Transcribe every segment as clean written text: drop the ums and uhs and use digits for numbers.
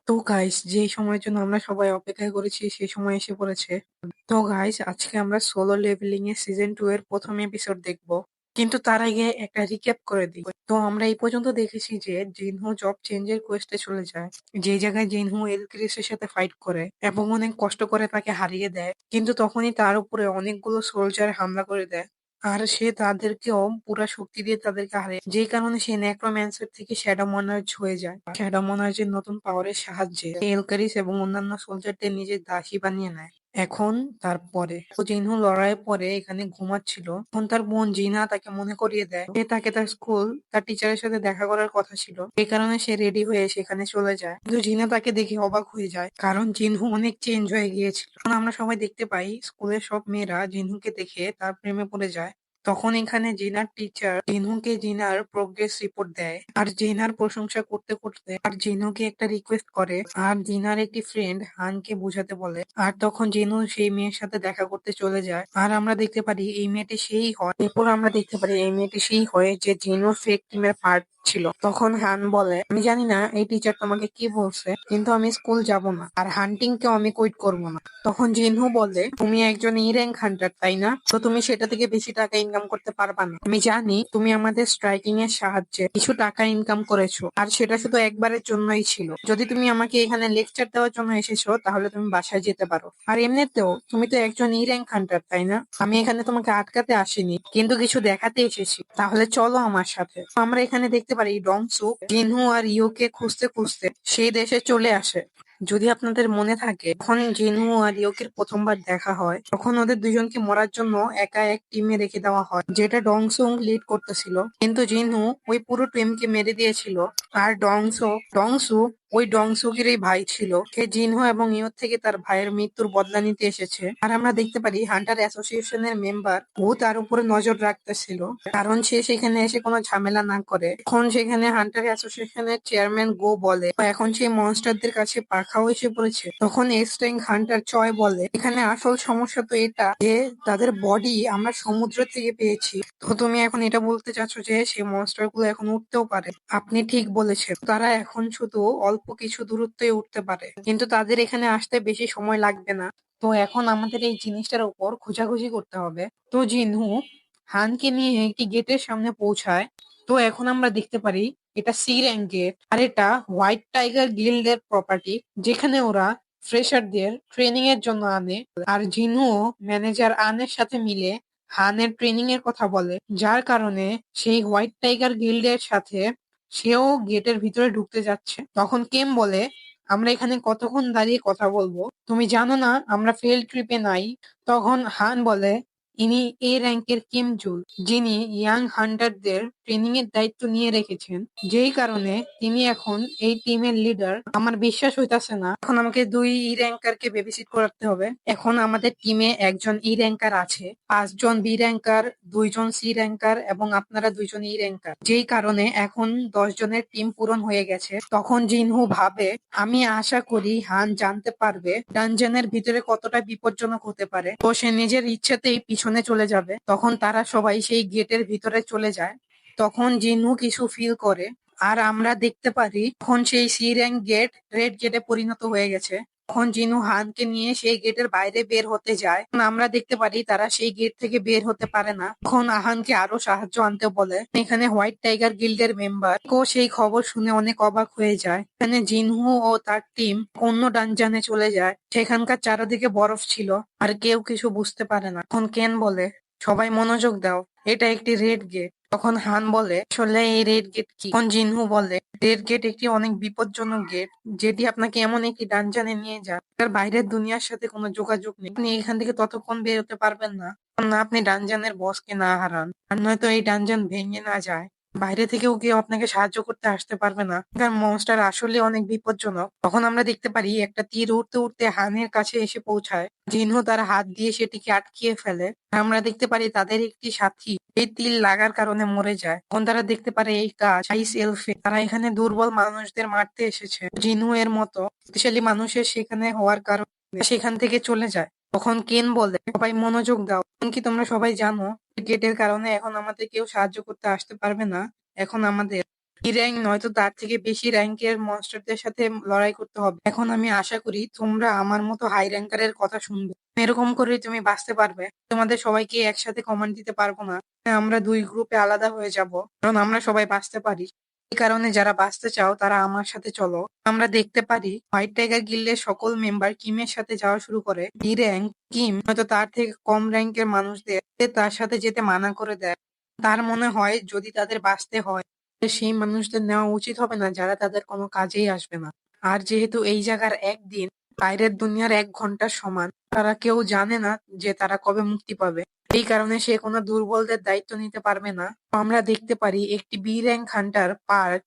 তো গাইস, যেই সময়ের জন্য আমরা সবাই অপেক্ষা করেছি সেই সময় এসে পড়েছে। তো গাইস, আজকে আমরা সোলো লেভেলিং এর সিজন 2 এর প্রথম এপিসোড দেখব। কিন্তু তার আগে একটা রিক্যাপ করে দিই। তো আমরা এই পর্যন্ত দেখেছি যে জিনহো জব চেঞ্জের কোয়েস্টে চলে যায়, যে জায়গায় জিনহো এলক্রিসের সাথে ফাইট করে এবং অনেক কষ্ট করে তাকে হারিয়ে দেয়। কিন্তু তখনই তার উপরে অনেকগুলো সোলজার হামলা করে দেয়, আর সে তাদেরকেও পুরা শক্তি দিয়ে তাদেরকে হারিয়ে, যেই কারণে সে নেক্রোম্যান্সার থেকে শ্যাডো মনার্চ হয়ে যায়। শ্যাডো মনার্চের নতুন পাওয়ারের সাহায্যে এলকারিস এবং অন্যান্য সোলজারদের নিজের দাসী বানিয়ে নেয়। এখন তারপরে জিনহু লড়াইয়ের পরে এখানে ঘুমাচ্ছিল, তখন তার বোন জিনা তাকে মনে করিয়ে দেয় যে তাকে তার স্কুল, তার টিচারের সাথে দেখা করার কথা ছিল। এই কারণে সে রেডি হয়ে সেখানে চলে যায়, কিন্তু জিনা তাকে দেখে অবাক হয়ে যায়, কারণ জিনহু অনেক চেঞ্জ হয়ে গিয়েছিল। তখন আমরা সবাই দেখতে পাই স্কুলের সব মেয়েরা জিনহুকে দেখে তার প্রেমে পড়ে যায়। তখন এখানে জিনার টিচার জিনহুকে জিনার প্রোগ্রেস রিপোর্ট দেয়, আর জিনার প্রশংসা করতে করতে আর জিনুকে একটা রিকোয়েস্ট করে, আর জিনার একটি ফ্রেন্ড হানকে বোঝাতে বলে। আর তখন জিনু সেই মেয়ের সাথে দেখা করতে চলে যায়, আর আমরা দেখতে পারি এই মেয়েটি সেই হয়। এরপর আমরা দেখতে পারি এই মেয়েটি সেই হয় যে জিনুর ফেক টিমের পার্ট ছিল। তখন হান বলে, আমি জানি না এই টিচার তোমাকে কি বলছে, কিন্তু আমি স্কুল যাব না, আর হান্টিং কেও আমি কুইট করবো না। তখন জিনহু বলে, তুমি একজন ই র্যাঙ্ক হান্টার তাই না? তো তুমি সেটা থেকে বেশি টাকা ইনকাম করতে পারবা না। আমি জানি তুমি আমাদের স্ট্রাইকিং এর সাহায্যে কিছু টাকা ইনকাম করেছো, আর সেটা শুধু একবারের জন্যই ছিল। যদি তুমি আমাকে এখানে লেকচার দেওয়ার জন্য এসেছো তাহলে তুমি বাসায় যেতে পারো। আর এমনিতেও তুমি তো একজন ই র্যাঙ্ক হান্টার তাই না? আমি এখানে তোমাকে আটকাতে আসিনি, কিন্তু কিছু দেখাতে এসেছি। তাহলে চলো আমার সাথে। তো আমরা এখানে দেখতে পারি ডংসু জিনহু আর ইউকে খুঁজতে খুঁজতে সেই দেশে চলে আসে। যদি আপনাদের মনে থাকে, যখন জিনহু আর ইউকির প্রথমবার দেখা হয় তখন ওদের দুজনকে মরার জন্য একা এক টিমে রেখে দেওয়া হয়, যেটা ডংসুং লিড করতেছিল। কিন্তু জিনহু ওই পুরো টিমকে মেরে দিয়েছিল। আর ডংসু ওই ডংসুকেরই ভাই ছিল, সে জিনহো এবং ইয়োর থেকে তার ভাইয়ের মৃত্যুর বদলা নিতে এসেছে। আর আমরা দেখতে পারি হান্টার অ্যাসোসিয়েশনের মেম্বার ও তার উপরে নজর রাখতেছিল, কারণ সে সেখানে এসে কোনো ঝামেলা না করে। এখন সেখানে হান্টার অ্যাসোসিয়েশনের চেয়ারম্যান গো বলে, এখন সেই মনস্টারদের কাছে পাখাও এসে পড়েছে। তখন এক্স র্যাঙ্ক হান্টার চয় বলে, এখানে আসল সমস্যা তো এটা যে তাদের বডি আমরা সমুদ্র থেকে পেয়েছি। তো তুমি এখন এটা বলতে চাচ্ছ যে সেই মনস্টার গুলো এখন উঠতেও পারে? আপনি ঠিক বলেছেন, তারা এখন শুধু অল্প কিছু দূরত্বে উঠতে পারে, কিন্তু তাদের এখানে আসতে বেশি সময় লাগবে না। তো এখন আমাদের এই জিনিসটার উপর খোঁজাখুঁজি করতে হবে। তো জিনহু হানকে নিয়ে একটি গেটের সামনে পৌঁছায়। তো এখন আমরা দেখতে পারি এটা সি র্যাঙ্ক গেট, আর এটা হোয়াইট টাইগার গিল্ডের প্রপার্টি, যেখানে ওরা ফ্রেশারদের ট্রেনিং এর জন্য আনে। আর জিনুও ম্যানেজার আনের সাথে মিলে হানের ট্রেনিং এর কথা বলে, যার কারণে সেই হোয়াইট টাইগার গিল্ডের সাথে সেও গেটের ভিতরে ঢুকতে যাচ্ছে। তখন কেম বলে, আমরা এখানে কতক্ষণ দাঁড়িয়ে কথা বলবো? তুমি জানো না আমরা ফিল্ড ট্রিপে নাই? তখন হান বলে, ইনি এ র্যাঙ্কের কিম জুল, যিনি ইয়াং হান্টারদের ট্রেনিং এর দায়িত্ব নিয়ে রেখেছেন, যেই কারণে তিনি এখন এই টিমের লিডার। আমার বিশ্বাস হইতাছে না এখন আমাকে দুই ই র্যাঙ্কারকে বেবিসিট করাতে হবে। এখন আমাদের টিমে একজন ই র্যাঙ্কার আছে, 5 জন বি র্যাঙ্কার, 2 জন সি র্যাঙ্কার এবং আপনারা 2 জন ই র্যাঙ্কার, যেই কারণে এখন 10 জনের টিম পূরণ হয়ে গেছে। তখন জিনহু ভাবে, আমি আশা করি হান জানতে পারবে ডানজনের ভিতরে কতটা বিপজ্জনক হতে পারে, তো সে নিজের ইচ্ছেতেই পিছনে চলে যাবে। তখন তারা সবাই সেই গেটের ভিতরে চলে যায়। তখন জিনহু কিছু ফিল করে, আর আমরা দেখতে পারি তখন সেই সি র্যাঙ্ক গেট রেড গেটে পরিণত হয়ে গেছে। তখন জিনু হানকে নিয়ে সেই গেটের বাইরে বের হতে যায়, তখন আমরা দেখতে পারি তারা সেই গেট থেকে বের হতে পারে না। তখন আহানকে আরো সাহায্য আনতে বলে। এখানে হোয়াইট টাইগার গিল্ডের মেম্বার ও সেই খবর শুনে অনেক অবাক হয়ে যায়। এখানে জিনহু ও তার টিম অন্য ডানজানে চলে যায়, সেখানকার চারিদিকে বরফ ছিল, আর কেউ কিছু বুঝতে পারে না। তখন কেন বলে, সবাই মনোযোগ দাও, এটা একটি রেড গেট। তখন হান বলে, আসলে এই রেড গেট কি? তখন জিনহু বলে, রেড গেট একটি অনেক বিপজ্জনক গেট, যেটি আপনাকে এমন একটি ডানজানে নিয়ে যায় তার বাইরের দুনিয়ার সাথে কোনো যোগাযোগ নেই। আপনি এখান থেকে ততক্ষণ বের হতে পারবেন না যতক্ষণ না আপনি ডানজানের বসকে না হারান, আর নয়তো এই ডানজান ভেঙে না যায়। বাইরে থেকেও কেউ আপনাকে সাহায্য করতে আসতে পারবে না, কারণ মনস্টার আসলে অনেক বিপজ্জনক। তখন আমরা দেখতে পারি একটা তীর উড়তে উড়তে হানের কাছে এসে পৌঁছায়। জিনহু তার হাত দিয়ে সেটিকে আটকিয়ে ফেলে। আমরা দেখতে পারি তাদের একটি সাথী এই তীর লাগার কারণে মরে যায়। তখন তারা দেখতে পারে এই কাজ আইস এলফে, তারা এখানে দুর্বল মানুষদের মারতে এসেছে। জিনু এর মতো শক্তিশালী মানুষের সেখানে হওয়ার কারণে সেখান থেকে চলে যায়। তখন কেন বলে, সবাই মনোযোগ দাও, কি তোমরা সবাই জানো গেটের কারণে এখন আমাদের কেউ সাহায্য করতে আসতে পারবে না। এখন আমাদের ই র্যাঙ্ক নয়তো তার থেকে বেশি র্যাঙ্কের মনস্টারদের সাথে লড়াই করতে হবে। এখন আমি আশা করি তোমরা আমার মতো হাই র্যাঙ্কারের কথা শুনবে। এরকম করে তুমি বাঁচতে পারবে। তোমাদের সবাইকে একসাথে কমান্ড দিতে পারবো না। আমরা দুই গ্রুপে আলাদা হয়ে যাব, কারণ আমরা সবাই বাঁচতে পারি। এই কারণে যারা বাঁচতে চাও তারা আমার সাথে চলো। আমরা দেখতে পারি হোয়াইট টাইগার গিল্ডের সকল মেম্বার কিমের সাথে যাওয়া শুরু করে। ডি র্যাঙ্ক কিম হয়তো তার থেকে কম র্যাঙ্কের মানুষদের তার সাথে যেতে মানা করে দেয়। তার মনে হয় যদি তাদের বাঁচতে হয় সেই মানুষদের নেওয়া উচিত হবে না যারা তাদের কোনো কাজেই আসবে না। আর যেহেতু এই জায়গার একদিন বাইরের দুনিয়ার 1 ঘন্টার সমান, তারা কেউ জানে না যে তারা কবে মুক্তি পাবে। এই কারণে সে কোনো দুর্বলদের দায়িত্ব নিতে পারবে না। আমরা দেখতে পারি একটি বি র্যাঙ্ক হান্টার পার্ক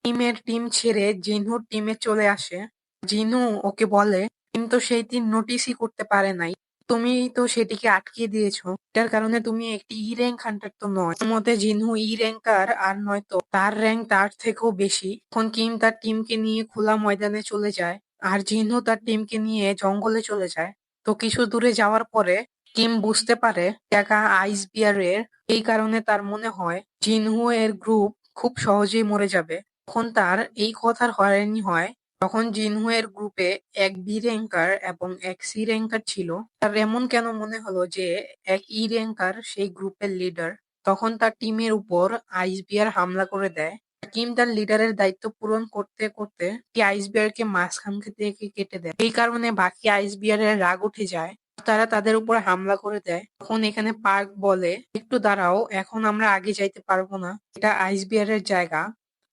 টিমের টিম ছেড়ে জিনহুর টিমে চলে আসে। জিনু ওকে বলে কিন্তু সেই দিন নোটিসই করতে পারে নাই। তুমি তো সেটিকে আটকিয়ে দিয়েছো, এটার কারণে তুমি একটি ই র্যাঙ্ক হান্টার তো নয়। তোমার মতে জিনহু ই র্যাঙ্কার আর নয়তো তার র্যাঙ্ক তার থেকেও বেশি। এখন কিম তার টিমকে নিয়ে খোলা ময়দানে চলে যায় আর জিনহু তার টিমকে নিয়ে জঙ্গলে চলে যায়। তো কিছু দূরে যাওয়ার পরে কিম বুঝতে পারে একা আইস বিয়ারের। এই কারণে তার মনে হয় জিনহু এর গ্রুপ খুব সহজেই মরে যাবে। তখন তার এই কথার হয়রানি হয় তখন জিনহু এর গ্রুপে এক বি র্যাঙ্কার এবং এক সি র্যাঙ্কার ছিল। তার এমন কেন মনে হলো যে এক ই র্যাঙ্কার সেই গ্রুপের লিডার। তখন তার টিমের উপর আইস বিয়ার হামলা করে দেয়। কিম তার লিডারের দায়িত্ব পূরণ করতে করতে আইস বিয়ারকে মাঝখান থেকে কেটে দেয়। এই কারণে বাকি আইস বিয়ারের রাগ উঠে যায়, তারা তাদের উপর হামলা করে দেয়। তখন এখানে পার্ক বলে একটু দাঁড়াও, এখন আমরা আগে যাইতে পারবো না, এটা আইস বিয়ারের জায়গা।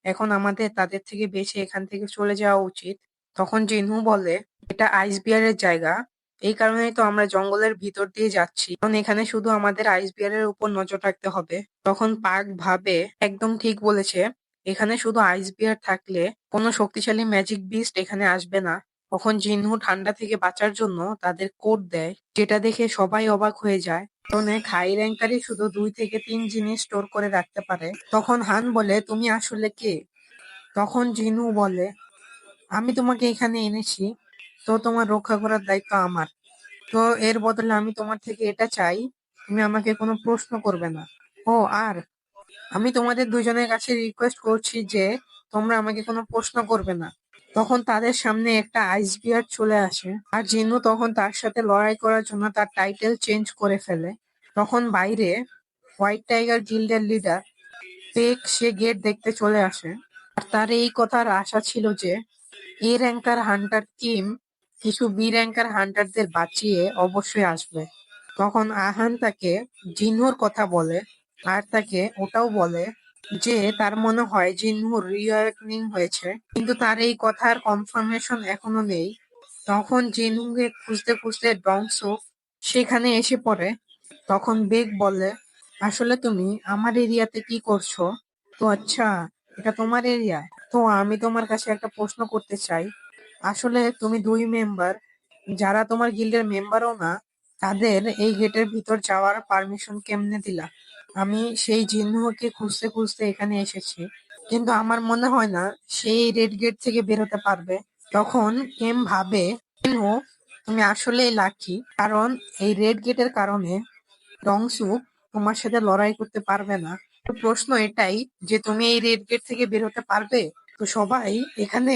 এখন আমাদের তাদের থেকে বেঁচে এখান থেকে চলে যাওয়া উচিত। তখন জিনহু বলে এটা আইস বিয়ারের জায়গা, এই কারণেই তো আমরা জঙ্গলের ভিতর দিয়ে যাচ্ছি, কারণ এখানে শুধু আমাদের আইস বিয়ারের উপর নজর রাখতে হবে। তখন পার্ক ভাবে একদম ঠিক বলেছে, এখানে শুধু আইস বিয়ার থাকলে কোনো শক্তিশালী ম্যাজিক বিস্ট এখানে আসবে না। তখন জিনহু ঠান্ডা থেকে বাঁচার জন্য তাদের কোট দেয়, যেটা দেখে সবাই অবাক হয়ে যায়। অনেক হাই র্যাঙ্কারই শুধু 2 থেকে 3 জিনিস স্টোর করে রাখতে পারে। তখন হান বলে তুমি আসলে কে? তখন জিনু বলে আমি তোমাকে এখানে এনেছি, তো তোমার রক্ষা করার দায়িত্ব আমার। তো এর বদলে আমি তোমার থেকে এটা চাই, তুমি আমাকে কোনো প্রশ্ন করবে না। ও আর আমি তোমাদের দুজনের কাছে রিকোয়েস্ট করছি যে তোমরা আমাকে কোনো প্রশ্ন করবে না। তখন তাদের সামনে একটা আইস বিয়ার চলে আসে আর জিনু তখন তার সাথে লড়াই করার জন্য তার টাইটেল চেঞ্জ করে ফেলে। তখন বাইরে হোয়াইট টাইগার গিল্ডের লিডার পেক সে গেট দেখতে চলে আসে। আর তার এই কথার আশা ছিল যে এ র্যাঙ্কার হান্টার কিম কিছু বি র্যাঙ্কার হান্টারদের বাঁচিয়ে অবশ্যই আসবে। তখন আহান তাকে জিনহুর কথা বলে আর তাকে ওটাও বলে যে তার মনে হয় জিনহুর রিঅ্যাওয়েকেনিং হয়েছে, কিন্তু তার এই কথার কনফার্মেশন এখনো নেই। তখন জিনহুকে খুঁজতে খুঁজতে ডংসুক সেখানে এসে পড়ে। তখন বেক বলে আসলে তুমি আমার এরিয়াতে কি করছো? তো আচ্ছা, এটা তোমার এরিয়া? তো আমি তোমার কাছে একটা প্রশ্ন করতে চাই, আসলে তুমি দুই মেম্বার যারা তোমার গিল্ডের মেম্বারও না, তাদের এই গেটের ভিতর যাওয়ার পারমিশন কেমনে দিলা? আমি সেই জিহ্নুকে খুঁজতে খুঁজতে এখানে এসেছি, কিন্তু আমার মনে হয় না সেই রেড গেট থেকে বেরোতে পারবে। তখন কেম ভাবে জিহ্নু তুমি আসলেই লাকি, কারণ এই রেড গেটের কারণে ডংসুক তোমার সাথে লড়াই করতে পারবে না। তো প্রশ্ন এটাই যে তুমি এই রেড গেট থেকে বেরোতে পারবে? তো সবাই এখানে